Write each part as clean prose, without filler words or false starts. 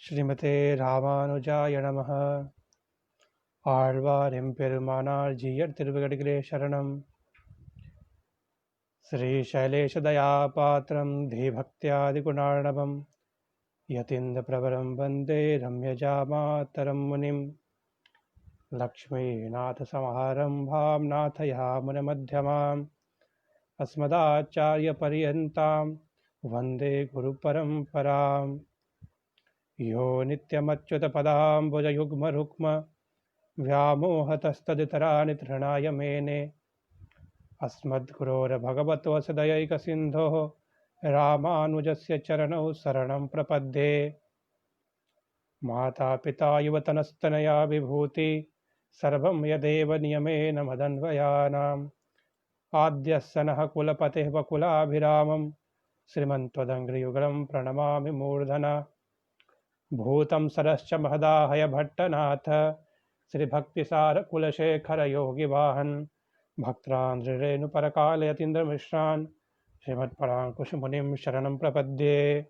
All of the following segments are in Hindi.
श्रीमते रामानुजाय नमः। आழ்வாரின் பெருமானார் ஜீயர் திருவடிகளே சரணம். श्रीशैलेशदयापात्रं धीभक्त्यादिगुणार्णवं यतीन्द्रप्रवरं वन्दे रम्यजामातरं मुनिं। लक्ष्मीनाथसमारम्भां नाथयामुनमध्यमाम् अस्मदाचार्यपर्यन्तां वन्दे गुरुपरम्पराम्। यो नित्यमच्युतपदाम्बुजयुग्मरुक्म व्यामोहतस्तदितराणि तृणाय मेने अस्मद्गुरोर्भगवतोऽस्मदयैकसिन्धोः रामानुजस्य चरणौ शरणं प्रपद्ये। मातापिता युवतनस्तनया विभूति सर्वं यदेव नियमेन मदन्वयानाम्। आद्यस्य नः कुलपतेः वकुलाभिरामं श्रीमन्त्वदङ्घ्रियुगलं प्रणमामि मूर्धना। भूतं सरश्च महदाहय भट्टनाथ श्रीभक्तिसारकुलशेखर योगिवाहन भक्तान्द्रेणुपरकालयतीन्द्रमिश्रान् श्रीमत्पराङ्कुशमुनिं शरणं प्रपद्ये।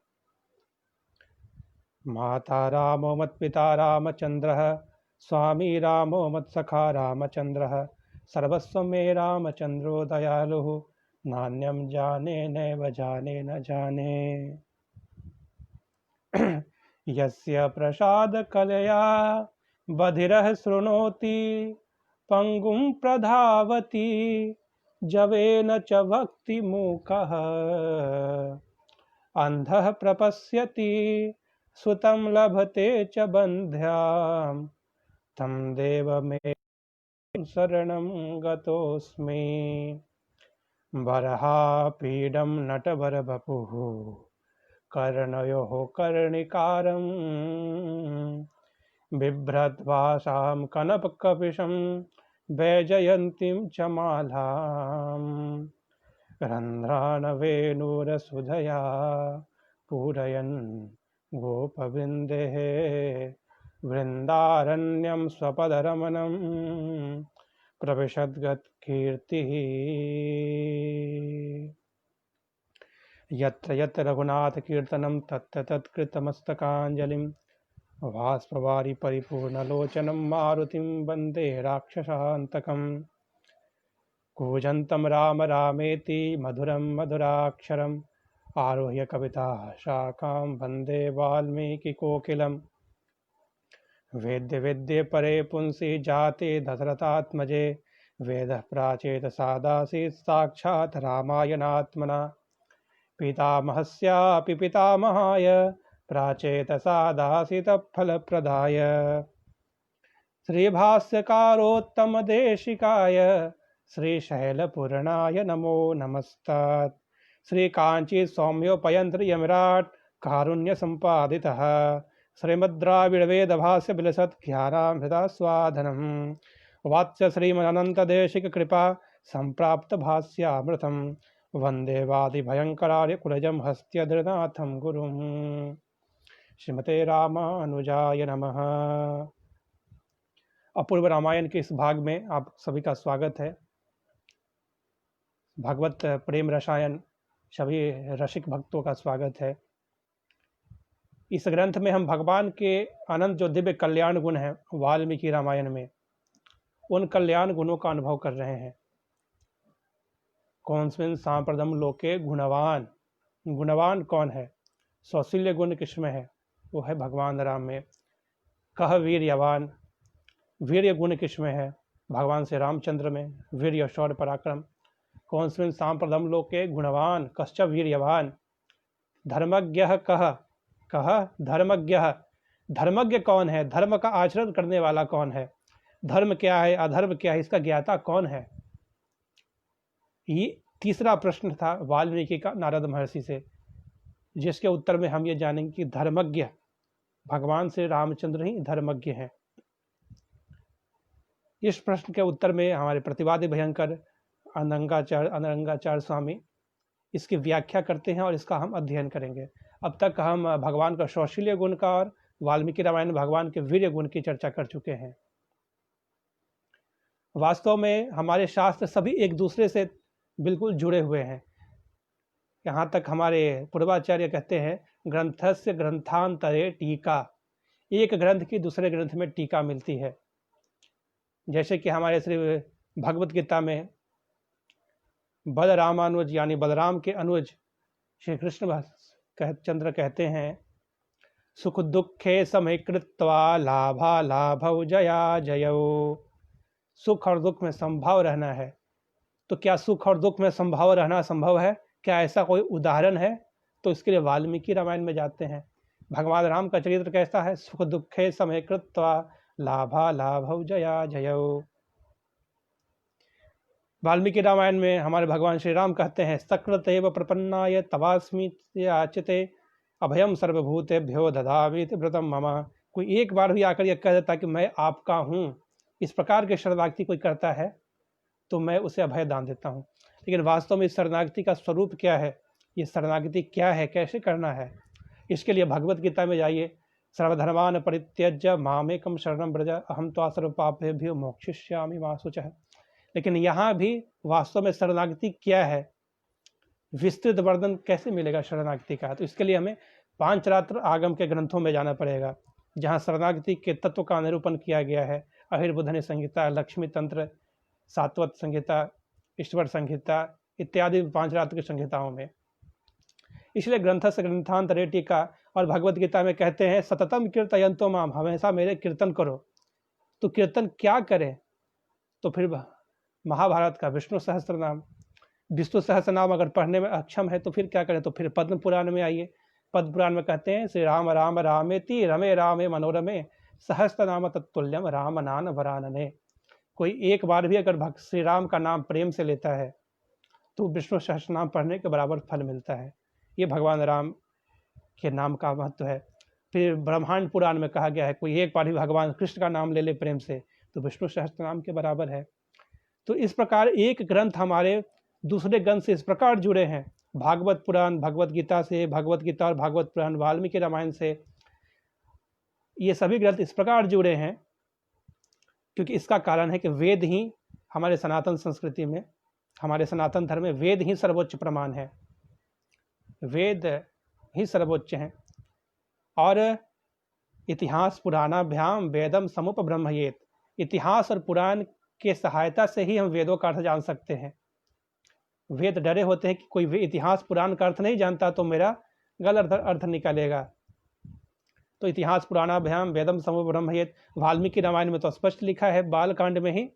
माता रामो मत्पिता रामचन्द्रः स्वामी रामो मत्सखा रामचन्द्रः सर्वस्वं मे रामचन्द्रो दयालुः नान्यं जाने नैव जाने न जाने। यस्य प्रसादकलया बधिरः शृणोति पंगुं प्रधावति जवेन च भक्तिमूकः अंधः प्रपश्यति सुतं लभते च बन्ध्यां तं देवमेव शरणं गतोऽस्मि। बर्हापीडं नटवरवपुः कर्णयोः कर्णिकारं बिभ्रद्भासां कनपकपिशं वैजयन्तीं च मालां रन्ध्रान् वेणुरसुधया पूरयन् गोपवृन्देः वृन्दारण्यं स्वपदरमणं प्रविशद्गतकीर्तिः। यत्र यत्र रघुनाथकीर्तनं तत्र तत्कृतमस्तकाञ्जलिं भास्प्रवारि परिपूर्णलोचनं मारुतिं वन्दे राक्षसान्तकं। कूजन्तं राम रामेति मधुरं मधुराक्षरम् आरुह्य कविता शाखां वन्दे वाल्मीकिकोकिलम्। वेद्य वेद्ये परे पुंसि जाते दशरथात्मजे वेदः प्राचेत सादासीत् साक्षात् रामायणात्मना। पितामहस्यापि पितामहाय प्राचेतसा दासितफलप्रदाय श्रीभाष्यकारोत्तमदेशिकाय श्रीशैलपूर्णाय नमो नमस्तात्। श्रीकाञ्ची सौम्योपयन्त्रियमिराट् कारुण्यसम्पादितः श्रीमद्द्राविडवेदभाष्य विलसत्ख्यानामृतास्वादनं वाच्य श्रीमदनन्तदेशिककृपा सम्प्राप्तभाष्यामृतं वन्दे वादिभयङ्करार्यकुलजं हस्त्यधृनाथं गुरुं। श्रीमते रामानुजाय नमः। अपूर्व रामायण के इस भाग में आप सभी का स्वागत है। भगवत प्रेम रसायन सभी रसिक भक्तों का स्वागत है। इस ग्रंथ में हम भगवान के अनंत जो दिव्य कल्याण गुण हैं वाल्मीकि रामायण में, उन कल्याण गुणों का अनुभव कर रहे हैं। कौन्स्मिन् सांप्रदम लोके गुणवान, गुणवान कौन है? सौशील्य गुण किसमें है? वो है भगवान राम में। कह वीर्यवान, वीर्य गुण किसमें है? भगवान से रामचंद्र में। वीर्य शौर्य पराक्रम। कौन्स्मिन् सांप्रदम लोके गुणवान कश्च वीर्यवान। धर्मज्ञः कह, कह धर्मज्ञ, धर्मज्ञ कौन है? धर्म का आचरण करने वाला कौन है? धर्म क्या है, अधर्म क्या है, इसका ज्ञाता कौन है? ये तीसरा प्रश्न था वाल्मीकि का नारद महर्षि से, जिसके उत्तर में हम ये जानेंगे कि धर्मज्ञ भगवान श्री रामचंद्र ही धर्मज्ञ हैं। इस प्रश्न के उत्तर में हमारे प्रतिवादी भयंकर अनंगाचार्य स्वामी इसकी व्याख्या करते हैं और इसका हम अध्ययन करेंगे। अब तक हम भगवान का सौशील्य गुण का और वाल्मीकि रामायण भगवान के वीर्य गुण की चर्चा कर चुके हैं। वास्तव में हमारे शास्त्र सभी एक दूसरे से बिल्कुल जुड़े हुए हैं। यहाँ तक हमारे पूर्वाचार्य कहते हैं ग्रंथस्य ग्रंथांतरे टीका, एक ग्रंथ की दूसरे ग्रंथ में टीका मिलती है। जैसे कि हमारे श्री भगवत गीता में बलरामानुज यानी बलराम के अनुज श्री कृष्ण चंद्र कहते हैं, सुख दुखे समीकृत्वा लाभा लाभौ जया जयौ। सुख और दुख में संभाव रहना है। तो क्या सुख और दुख में संभाव रहना संभव है? क्या ऐसा कोई उदाहरण है? तो इसके लिए वाल्मीकि रामायण में जाते हैं। भगवान राम का चरित्र कैसा है? सुख दुखे समीकृत्वा लाभा लाभौ जया जयौ। वाल्मीकि रामायण में हमारे भगवान श्री राम कहते हैं, सकृतेव प्रपन्नाय तवास्मि याचिते अभयम सर्वभूतेभ्यो दधामीति व्रतम मम। कोई एक बार भी आकर यह कह देता कि मैं आपका हूँ, इस प्रकार के शरणागति कोई करता है तो मैं उसे अभय दान देता हूँ। लेकिन वास्तव में इस शरणागति का स्वरूप क्या है, ये शरणागति क्या है, कैसे करना है? इसके लिए भगवत गीता में जाइए। सर्वधर्मान परित्यज्य मामेकम शरणं व्रज अहम त्वा सर्वपापेभ्यो मोक्षयिष्यामि मा शुचः। लेकिन यहाँ भी वास्तव में शरणागति क्या है, विस्तृत वर्णन कैसे मिलेगा शरणागति का? तो इसके लिए हमें पांचरात्र आगम के ग्रंथों में जाना पड़ेगा, जहाँ शरणागति के तत्व का निरूपण किया गया है। अहिर्बुधनी संहिता, लक्ष्मी तंत्र, सात्वत संहिता, ईश्वर संहिता इत्यादि पांचरात्र की संहिताओं में। इसलिए ग्रंथस्य ग्रंथांतरे टीका और भगवत गीता में कहते हैं, सततम कीर्तयन्तो माम, हमेशा मेरे कीर्तन करो। तो कीर्तन क्या करें? तो फिर महाभारत का विष्णु सहस्त्र नाम, विष्णु सहस्त्र नाम अगर पढ़ने में अक्षम है तो फिर क्या करें? तो फिर पद्म पुराण में आइए। पद्म पुराण में कहते हैं, श्री राम राम रामेति रमे रामे मनोरमे सहस्त्र नाम तत्तुल्यम राम नाम वरानने। कोई एक बार भी अगर भक्त श्री राम का नाम प्रेम से लेता है तो विष्णु सहस्त्र नाम पढ़ने के बराबर फल मिलता है। ये भगवान राम के नाम का महत्व है। फिर ब्रह्मांड पुराण में कहा गया है, कोई एक बार भी भगवान कृष्ण का नाम ले ले प्रेम से तो विष्णु सहस्त्र नाम के बराबर है। तो इस प्रकार एक ग्रंथ हमारे दूसरे ग्रंथ से इस प्रकार जुड़े हैं। भागवत पुराण भगवत गीता से, भगवत गीता और भागवत पुराण वाल्मीकि रामायण से, ये सभी ग्रंथ इस प्रकार जुड़े हैं क्योंकि इसका कारण है कि वेद ही हमारे सनातन संस्कृति में, हमारे सनातन धर्म में वेद ही सर्वोच्च प्रमाण है। वेद ही सर्वोच्च हैं। और इतिहास पुराणाभ्याम वेदम समुपब्रह्मयेत। इतिहास और पुराण के सहायता से ही हम वेदों का अर्थ जान सकते हैं। वेद डरे होते हैं कि कोई इतिहास पुराण का अर्थ नहीं जानता तो मेरा गलत अर्थ निकलेगा। तो इतिहास पुराणाभ्याम वेदम समुपब्रह्मयेत। वाल्मीकि रामायण में तो स्पष्ट लिखा है, बालकांड में ही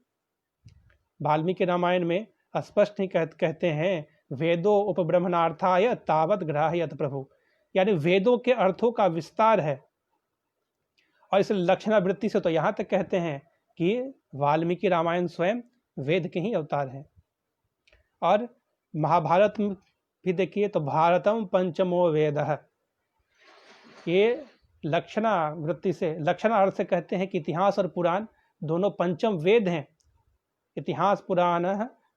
वाल्मीकि रामायण में स्पष्ट ही कहते हैं, वेदो उपब्रह्मणार्थाय तावत ग्राह्यत प्रभु। यानी वेदों के अर्थों का विस्तार है। और इस लक्षणावृत्ति से तो यहाँ तक कहते हैं कि वाल्मीकि रामायण स्वयं वेद के ही अवतार हैं। और महाभारत में भी देखिए तो भारतम पंचमो वेदः। ये लक्षणावृत्ति से, लक्षणार्थ से कहते हैं कि इतिहास और पुराण दोनों पंचम वेद हैं। इतिहास पुराण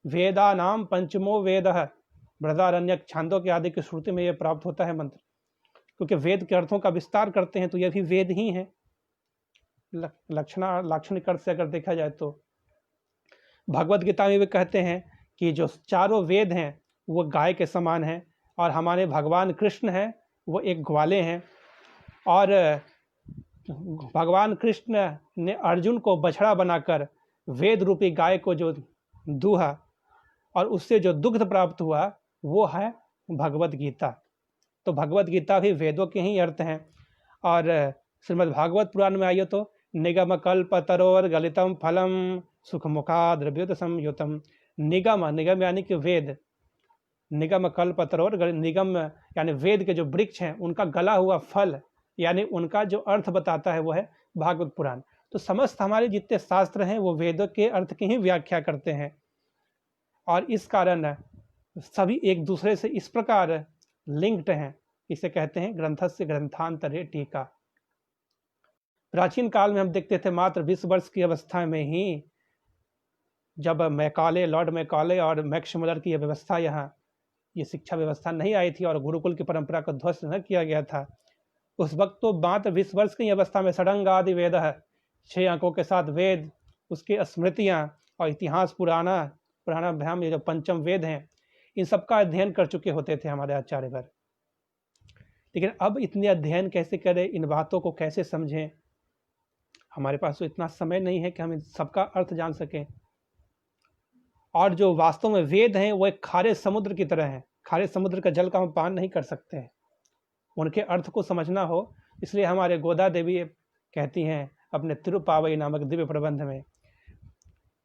वेदानाम पंचमो वेदः। बृहदारण्यक, छांदोग्य आदि की श्रुति में यह प्राप्त होता है मंत्र, क्योंकि वेद के अर्थों का विस्तार करते हैं तो यह भी वेद ही है। लाक्षणिक अर्थ से अगर देखा जाए तो भगवत गीता में भी कहते हैं कि जो चारों वेद हैं वो गाय के समान हैं, और हमारे भगवान कृष्ण हैं वो एक ग्वाले हैं। और भगवान कृष्ण ने अर्जुन को बछड़ा बनाकर वेद रूपी गाय को जो दूहा और उससे जो दुग्ध प्राप्त हुआ वो है भगवत गीता। तो भगवत गीता भी वेदों के ही अर्थ हैं। और श्रीमद् भागवत पुराण में आइए तो निगम कल्प तरोर गलितम फलम सुखमुखा द्रव्योत संयुतम। निगम, निगम यानी कि वेद, निगम कल्प तरोर, निगम यानी वेद के जो वृक्ष हैं उनका गला हुआ फल, यानी उनका जो अर्थ बताता है वो है भागवत पुराण। तो समस्त हमारे जितने शास्त्र हैं वो वेदों के अर्थ की ही व्याख्या करते हैं। और इस कारण सभी एक दूसरे से इस प्रकार लिंक्ड हैं, इसे कहते हैं ग्रंथस्य ग्रंथांतरे टीका। प्राचीन काल में हम देखते थे मात्र 20 वर्ष की अवस्था में ही, जब मैकाले, लॉर्ड मैकाले और मैक्स मुलर की यह व्यवस्था, यहाँ ये शिक्षा व्यवस्था नहीं आई थी और गुरुकुल की परंपरा को ध्वस्त न किया गया था, उस वक्त तो मात्र 20 वर्ष की अवस्था में षडंग आदि वेद है, 6 अंकों के साथ वेद, उसके स्मृतियाँ और इतिहास पुराणाभ्याम, ये जो पंचम वेद हैं, इन सब का अध्ययन कर चुके होते थे हमारे आचार्यवर। लेकिन अब इतने अध्ययन कैसे करें, इन बातों को कैसे समझें, हमारे पास तो इतना समय नहीं है कि हम इन सबका अर्थ जान सकें। और जो वास्तव में वेद हैं वो एक खारे समुद्र की तरह हैं। खारे समुद्र का जल का हम पान नहीं कर सकते हैं। उनके अर्थ को समझना हो, इसलिए हमारे गोदा देवी कहती हैं अपने तिरुपावई नामक दिव्य प्रबंध में,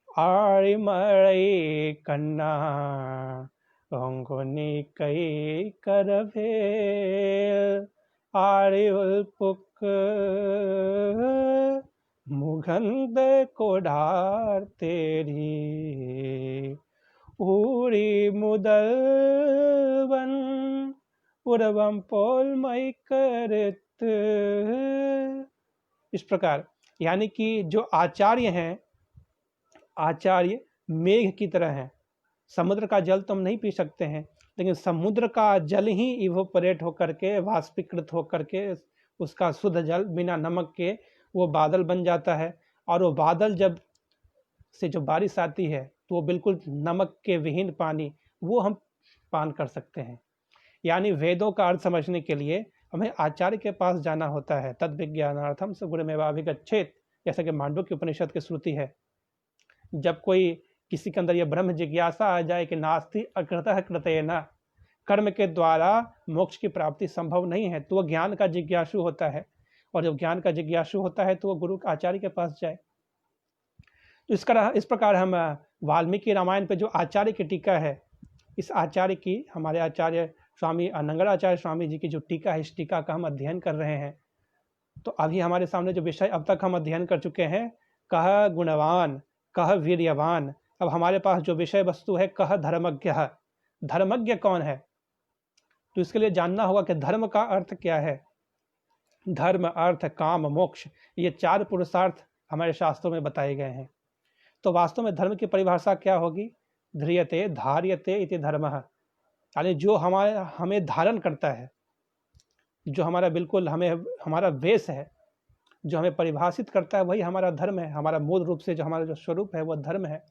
आरिमळई कन्ना अंगुनी कई करभेल आरिउलपुक मुगंद कोडार तेरी उरी मुदलवन उर्वम पोल मई करत। इस प्रकार यानी कि जो आचार्य हैं, आचार्य मेघ की तरह हैं। समुद्र का जल तो हम नहीं पी सकते हैं, लेकिन समुद्र का जल ही इवोपरेट होकर के, वाष्पीकृत होकर के, उसका शुद्ध जल बिना नमक के वो बादल बन जाता है। और वो बादल जब से जो बारिश आती है तो वो बिल्कुल नमक के विहीन पानी वो हम पान कर सकते हैं। यानी वेदों का अर्थ समझने के लिए हमें आचार्य के पास जाना होता है। तद विज्ञानार्थम स गुरुमेवाभिगच्छेत्, जैसा कि मांडुक्य उपनिषद की श्रुति है। जब कोई किसी के अंदर यह ब्रह्म जिज्ञासा आ जाए कि नास्ति अकृतः कृतेन, कर्म के द्वारा मोक्ष की प्राप्ति संभव नहीं है, तो वह ज्ञान का जिज्ञासु होता है। और जब ज्ञान का जिज्ञासु होता है तो वह गुरु आचार्य के पास जाए। तो इस प्रकार हम वाल्मीकि रामायण पे जो आचार्य की टीका है, इस आचार्य की, हमारे आचार्य स्वामी अनंगराचार्य स्वामी जी की जो टीका है, इस टीका का हम अध्ययन कर रहे हैं। तो अभी हमारे सामने जो विषय अब तक हम अध्ययन कर चुके हैं, कह गुणवान, कह वीर्यवान। अब हमारे पास जो विषय वस्तु है, कह धर्मज्ञ। धर्मज्ञ कौन है? तो इसके लिए जानना होगा कि धर्म का अर्थ क्या है। धर्म, अर्थ, काम, मोक्ष, ये 4 पुरुषार्थ हमारे शास्त्रों में बताए गए हैं। तो वास्तव में धर्म की परिभाषा क्या होगी? ध्रियते धार्यते इति धर्मः, यानी जो हमें धारण करता है, जो हमारा बिल्कुल हमारा वेश है, जो हमें परिभाषित करता है, वही हमारा धर्म है। हमारा मूल रूप से जो हमारा जो स्वरूप है वो धर्म है।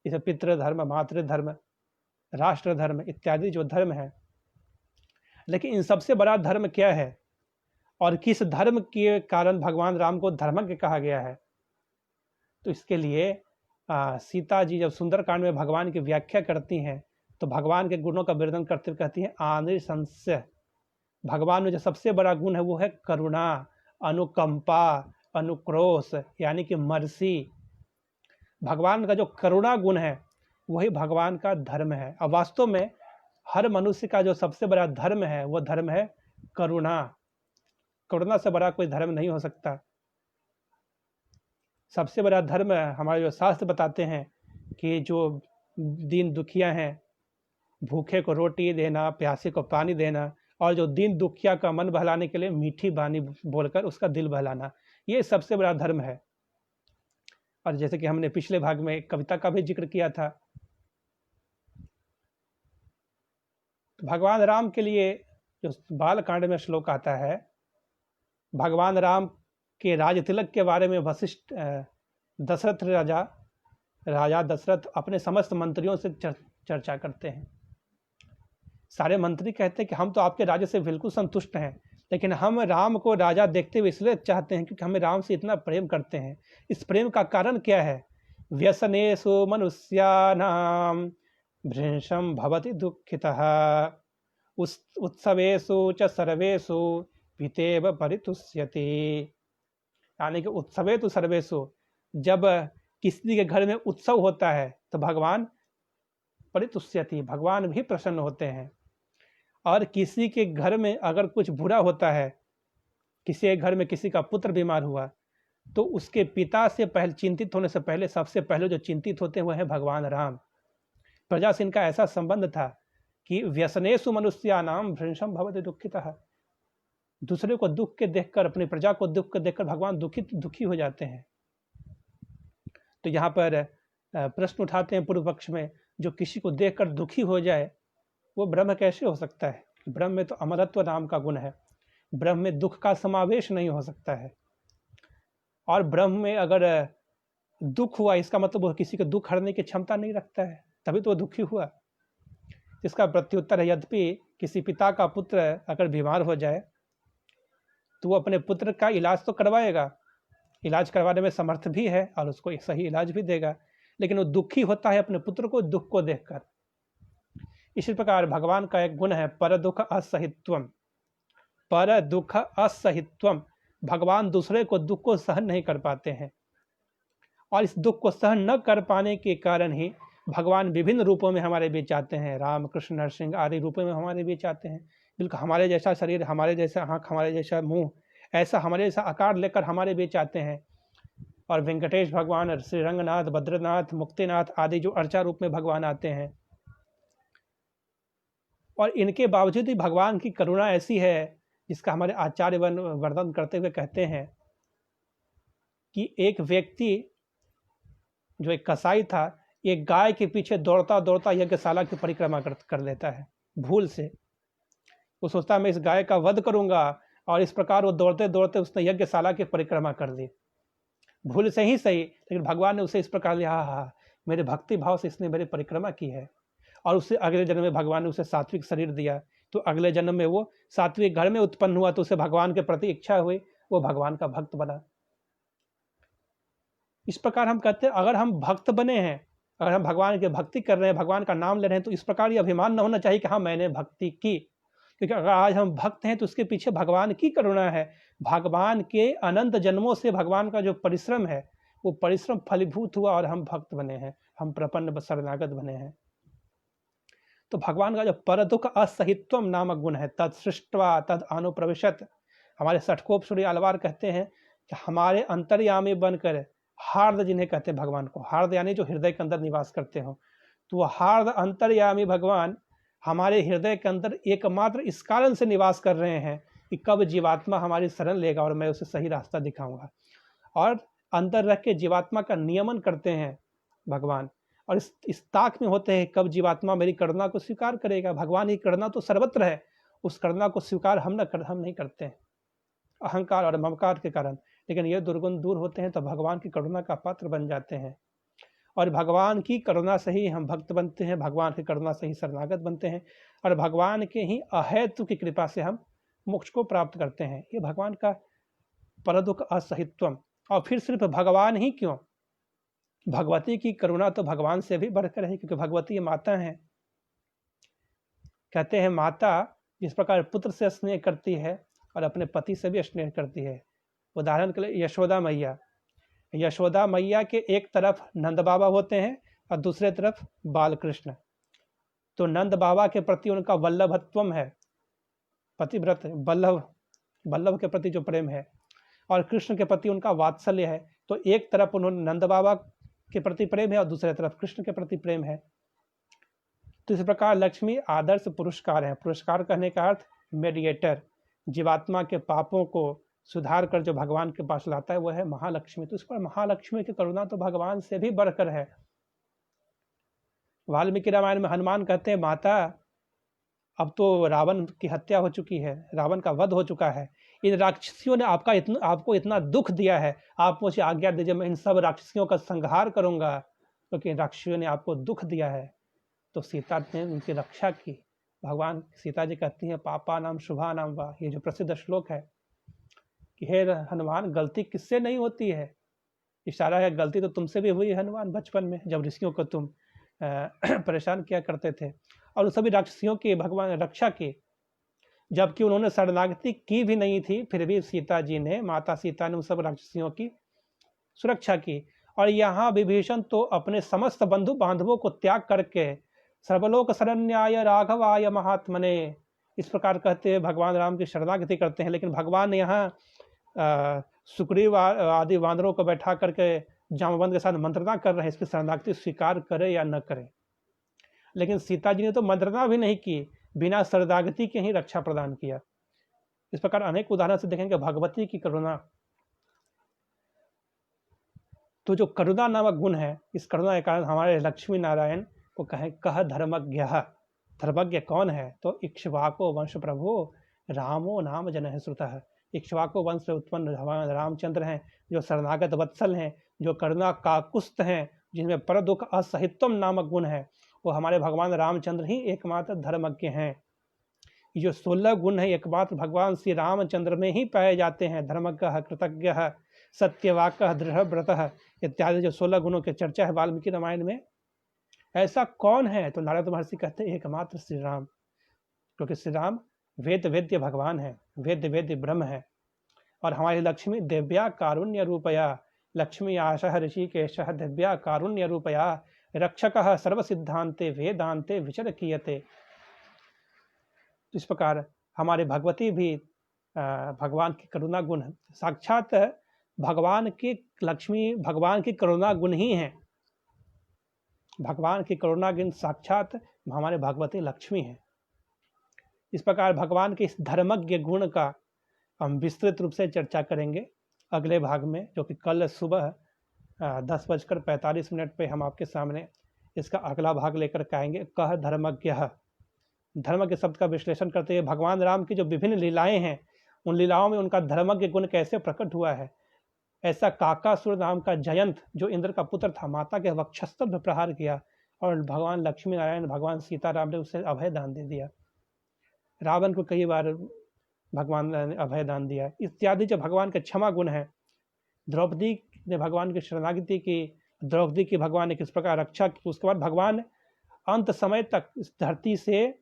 जैसे पितृ धर्म, मातृ धर्म, राष्ट्र धर्म इत्यादि जो धर्म है। लेकिन इन सबसे बड़ा धर्म क्या है और किस धर्म के कारण भगवान राम को धर्मज्ञ कहा गया है? तो इसके लिए सीता जी जब सुंदरकांड में भगवान की व्याख्या करती हैं तो भगवान के गुणों का वर्णन करते हुए कहती हैं आनिशंस्य। भगवान में जो सबसे बड़ा गुण है वो है करुणा, अनुकंपा, अनुक्रोश, यानी कि मर्सी। भगवान का जो करुणा गुण है वही भगवान का धर्म है। और वास्तव में हर मनुष्य का जो सबसे बड़ा धर्म है वो धर्म है करुणा। करुणा से बड़ा कोई धर्म नहीं हो सकता। सबसे बड़ा धर्म हमारे जो शास्त्र बताते हैं कि जो दीन दुखिया हैं, भूखे को रोटी देना, प्यासे को पानी देना, और जो दीन दुखिया का मन बहलाने के लिए मीठी वाणी बोलकर उसका दिल बहलाना, ये सबसे बड़ा धर्म है। और जैसे कि हमने पिछले भाग में एक कविता का भी जिक्र किया था, भगवान राम के लिए जो बालकांड में श्लोक आता है, भगवान राम के राज तिलक के बारे में वशिष्ठ दशरथ राजा दशरथ अपने समस्त मंत्रियों से चर्चा करते हैं। सारे मंत्री कहते हैं कि हम तो आपके राज्य से बिल्कुल संतुष्ट हैं, लेकिन हम राम को राजा देखते हुए इसलिए चाहते हैं क्योंकि हमें राम से इतना प्रेम करते हैं। इस प्रेम का कारण क्या है? व्यसनेषु मनुष्याणां भृंशं भवति दुःखितः उत्सवेषु च सर्वेषु पितेव परितुष्यति। यानी कि उत्सवे तो सर्वेषु, जब किसी के घर में उत्सव होता है तो भगवान परितुष्यति, भगवान भी प्रसन्न होते हैं। और किसी के घर में अगर कुछ बुरा होता है, किसी के घर में किसी का पुत्र बीमार हुआ, तो उसके पिता से पहले चिंतित होने से पहले सबसे पहले जो चिंतित होते हैं वह है भगवान राम। प्रजा से इनका ऐसा संबंध था कि व्यसनेषु मनुष्याणां भृंशं भवति दुःखितः। दूसरे को दुख के देखकर, अपनी प्रजा को दुख के देखकर भगवान दुखी हो जाते हैं। तो यहाँ पर प्रश्न उठाते हैं पूर्व पक्ष में, जो किसी को देखकर दुखी हो जाए वो ब्रह्म कैसे हो सकता है? ब्रह्म में तो अमरत्व नाम का गुण है, ब्रह्म में दुख का समावेश नहीं हो सकता है। और ब्रह्म में अगर दुख हुआ, इसका मतलब वो किसी को दुख हरने की क्षमता नहीं रखता है, तभी तो वो दुखी हुआ। इसका प्रत्युत्तर है, यद्यपि किसी पिता का पुत्र अगर बीमार हो जाए तो वो अपने पुत्र का इलाज तो करवाएगा, इलाज करवाने में समर्थ भी है और उसको एक सही इलाज भी देगा, लेकिन वो दुखी होता है अपने पुत्र को दुख को देखकर। इसी प्रकार भगवान का एक गुण है पर दुख असहित्वम। पर दुख असहित्वम, भगवान दूसरे को दुख को सहन नहीं कर पाते हैं, और इस दुख को सहन न कर पाने के कारण ही भगवान विभिन्न रूपों में हमारे बीच आते हैं। राम कृष्ण नरसिंह आदि रूपों में हमारे बीच आते हैं। बिल्कुल हमारे जैसा शरीर, हमारे जैसा आँख, हमारे जैसा मुंह, ऐसा हमारे जैसा आकार लेकर हमारे बीच आते हैं। और वेंकटेश भगवान, श्री रंगनाथ, बद्रनाथ, मुक्तिनाथ आदि जो अर्चा रूप में भगवान आते हैं, और इनके बावजूद भी भगवान की करुणा ऐसी है जिसका हमारे आचार्य वर्णन करते हुए कहते हैं कि एक व्यक्ति जो एक कसाई था, एक गाय के पीछे दौड़ता दौड़ता यज्ञशाला की परिक्रमा कर लेता है भूल से। वो सोचता है मैं इस गाय का वध करूंगा, और इस प्रकार वो दौड़ते दौड़ते उसने यज्ञशाला की परिक्रमा कर ली, भूल से ही सही, लेकिन भगवान ने उसे इस प्रकार लिया, हाँ मेरे भक्ति भाव से इसने मेरी परिक्रमा की है। और उससे अगले जन्म में भगवान ने उसे सात्विक शरीर दिया, तो अगले जन्म में वो सात्विक घर में उत्पन्न हुआ, तो उसे भगवान के प्रति इच्छा हुई, वो भगवान का भक्त बना। इस प्रकार हम कहते हैं अगर हम भक्त बने हैं, अगर हम भगवान की भक्ति कर रहे हैं, भगवान का नाम ले रहे हैं, तो इस प्रकार ये अभिमान न होना चाहिए कि हाँ मैंने भक्ति की, क्योंकि अगर आज हम भक्त हैं तो उसके पीछे भगवान की करुणा है। भगवान के अनंत जन्मों से भगवान का जो परिश्रम है वो परिश्रम फलीभूत हुआ और हम भक्त बने हैं, हम प्रपन्न शरणागत बने हैं। तो भगवान का जो पर दुख असहित्वम नामक गुण है, तद सृष्टवा तद अनुप्रविशत, हमारे षटकोप सूर्य अलवार कहते हैं कि हमारे अंतर्यामी बनकर, हार्द जिन्हें कहते हैं भगवान को, हार्द यानी जो हृदय के अंदर निवास करते हो, तो वह हार्द अंतर्यामी भगवान हमारे हृदय के अंदर एकमात्र इस कारण से निवास कर रहे हैं कि कब जीवात्मा हमारी शरण लेगा और मैं उसे सही रास्ता दिखाऊंगा, और अंदर रख के जीवात्मा का नियमन करते हैं भगवान, और इस ताक में होते हैं कब जीवात्मा मेरी करुणा को स्वीकार करेगा। भगवान की करुणा तो सर्वत्र है, उस करुणा को स्वीकार हम नहीं करते हैं अहंकार और ममकार के कारण, लेकिन ये दुर्गुण दूर होते हैं तो भगवान की करुणा का पात्र बन जाते हैं, और भगवान की करुणा से ही हम भक्त बनते हैं, भगवान की करुणा से ही शरणागत बनते हैं, और भगवान के ही अहेतु की कृपा से हम मोक्ष को प्राप्त करते हैं। ये भगवान का परदुख असहित्वम। और फिर सिर्फ भगवान ही क्यों, भगवती की करुणा तो भगवान से भी बढ़कर है, क्योंकि भगवती माता हैं। कहते हैं माता जिस प्रकार पुत्र से स्नेह करती है और अपने पति से भी स्नेह करती है। उदाहरण के लिए यशोदा मैया, यशोदा मैया के एक तरफ नंद बाबा होते हैं और दूसरे तरफ बालकृष्ण, तो नंद बाबा के प्रति उनका वल्लभत्वम है, पतिव्रत वल्लभ के प्रति जो प्रेम है, और कृष्ण के प्रति उनका वात्सल्य है। तो एक तरफ उन्होंने नंद बाबा के प्रति प्रेम है और दूसरे तरफ कृष्ण के प्रति प्रेम है। तो इस प्रकार लक्ष्मी आदर्श पुरस्कार है। पुरस्कार कहने का अर्थ मेडिएटर, जीवात्मा के पापों को सुधार कर जो भगवान के पास लाता है वह है महालक्ष्मी। तो इस पर महालक्ष्मी की करुणा तो भगवान से भी बढ़कर है। वाल्मीकि रामायण में हनुमान कहते हैं माता अब तो रावण की हत्या हो चुकी है, रावण का वध हो चुका है, इन राक्षसियों ने आपको इतना दुख दिया है, आप मुझे आज्ञा दीजिए मैं इन सब राक्षसियों का संहार करूंगा, क्योंकि राक्षसियों ने आपको दुख दिया है। तो सीता ने उनकी रक्षा की। भगवान सीता जी कहती हैं पापा नाम शुभा नाम वा, ये जो प्रसिद्ध श्लोक है कि हे हनुमान गलती किससे नहीं होती है, इशारा है गलती तो तुमसे भी हुई है हनुमान, बचपन में जब ऋषियों को तुम परेशान किया करते थे, और उन सभी राक्षसियों की भगवान रक्षा की, जबकि उन्होंने शरणागति की भी नहीं थी, फिर भी सीता जी ने, माता सीता ने उन सब राक्षसियों की सुरक्षा की। और यहाँ विभीषण तो अपने समस्त बंधु बांधवों को त्याग करके सर्वलोक शरण्याय राघवाय महात्मने, इस प्रकार कहते हैं भगवान राम की शरणागति करते हैं। लेकिन भगवान ने यहाँ सुग्रीव आदि वानरों को बैठा करके जामवंत के साथ मंत्रणा कर रहे हैं इसकी शरणागति स्वीकार करे या न करे, लेकिन सीता जी ने तो मंत्रणा भी नहीं की, बिना शरणागति के ही रक्षा प्रदान किया। इस प्रकार अनेक उदाहरण से देखेंगे भगवती की करुणा। तो जो करुणा नामक गुण है, इस करुणा के कारण हमारे लक्ष्मी नारायण को कह धर्मज्ञ, धर्मज्ञ कौन है, तो इक्ष्वाको वंश प्रभु रामो नाम जनः श्रुतः। इक्ष्वाको वंश से उत्पन्न भगवान रामचंद्र हैं, जो शरणागत वत्सल हैं, जो करुणा काकुस्त हैं, जिनमें पर दुख असहित्वम नामक गुण है, वो हमारे भगवान रामचंद्र ही एकमात्र धर्मज्ञ हैं। ये जो 16 गुण है एकमात्र भगवान श्री रामचंद्र में ही पाए जाते हैं। धर्मज्ञ, कृतज्ञ, सत्यवाक्य दृढ़ व्रतः इत्यादि जो 16 गुणों की चर्चा है वाल्मीकि रामायण में, ऐसा कौन है? तो नारद महर्षि कहते हैं एकमात्र श्री राम, क्योंकि श्री राम वेद वेद्य भगवान है, वेद्य वेद्य ब्रह्म है। और हमारी लक्ष्मी दिव्या कारुण्य रूपया, लक्ष्मी आशः ऋषिकेशः दिव्या कारुण्य रूपया रक्षकः सर्व सिद्धांते वेदांते विचर कियते। इस प्रकार हमारे भगवती भी भगवान की करुणा गुण, साक्षात भगवान की लक्ष्मी भगवान की करुणा गुण ही है। भगवान की करुणा गुण साक्षात हमारे भगवती लक्ष्मी है। इस प्रकार भगवान के इस धर्मज्ञ गुण का हम विस्तृत रूप से चर्चा करेंगे अगले भाग में, जो कि कल सुबह 10:45 पे हम आपके सामने इसका अगला भाग लेकर के आएंगे। कह धर्मज्ञ, धर्म के शब्द का विश्लेषण करते हुए भगवान राम की जो विभिन्न लीलाएं हैं, उन लीलाओं में उनका धर्मज्ञ गुण कैसे प्रकट हुआ है। ऐसा काकासुर नाम का जयंत जो इंद्र का पुत्र था, माता के वक्षस्थल पर प्रहार किया और भगवान लक्ष्मी नारायण भगवान सीताराम ने उसे अभय दान दे दिया। रावण को कई बार भगवान ने अभय दान दिया। इत्यादि जो भगवान के क्षमा गुण है। द्रौपदी ने भगवान की शरणागति की, द्रौपदी की भगवान ने किस प्रकार रक्षा की। उसके बाद भगवान अंत समय तक इस धरती से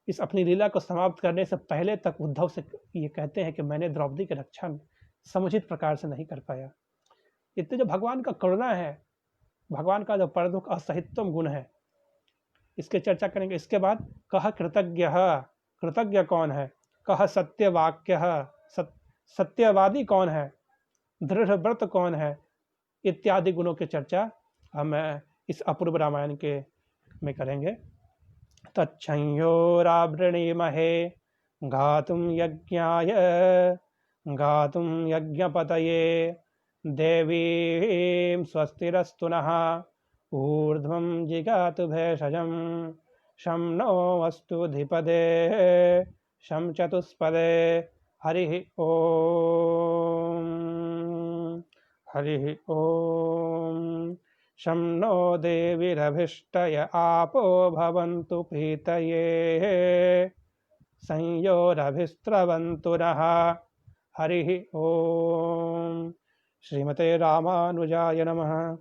इस अपनी लीला को समाप्त करने से पहले तक उद्धव से ये कहते हैं कि मैंने द्रौपदी की रक्षा समुचित प्रकार से नहीं कर पाया। इतने जो भगवान का करुणा है, भगवान का जो परदुख असहिष्णुम गुण है, इसके चर्चा करेंगे। इसके बाद कह कृतज्ञ, कृतज्ञ कौन है? कह सत्यवाक्य, सत्यवादी कौन है? दृढ़ व्रत कौन है? इत्यादि गुणों की चर्चा हम इस अपूर्व रामायण के में करेंगे। तच्छंयोरावृणीमहे गातुं यज्ञाय, गातुं यज्ञपतये देवीं स्वस्तिरस्तु नः ऊर्ध्वं जिगातु भेषजं शं नो अस्तु धिपदे शं चतुष्पदे। हरिः ओम, हरिः ओम। शं नो देवीरभिष्टय आपो भवन्तु प्रीतये संयोरभिस्रवन्तु नः। हरिः ओम। श्रीमते रामानुजाय नमः।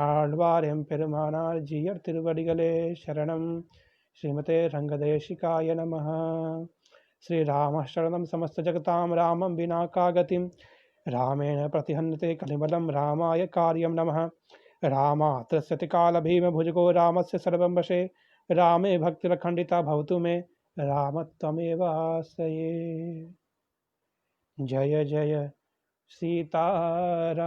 आழ்வார் பெருமானார் ஜீயர் திருவடிகளே शरणं। श्रीमते रंगदेशिकाय नमः। श्रीराम शरणं समस्तजगतां रामं विना का गतिं रामेण प्रतिहन्यते कलिबलं रामाय कार्यं नमः। रामात्रस्यति कालभीमभुजगो रामस्य सर्वं वशे रामे भक्तिरखण्डिता भवतु मे रामत्वमेवाश्रये। जय जय सीताराम।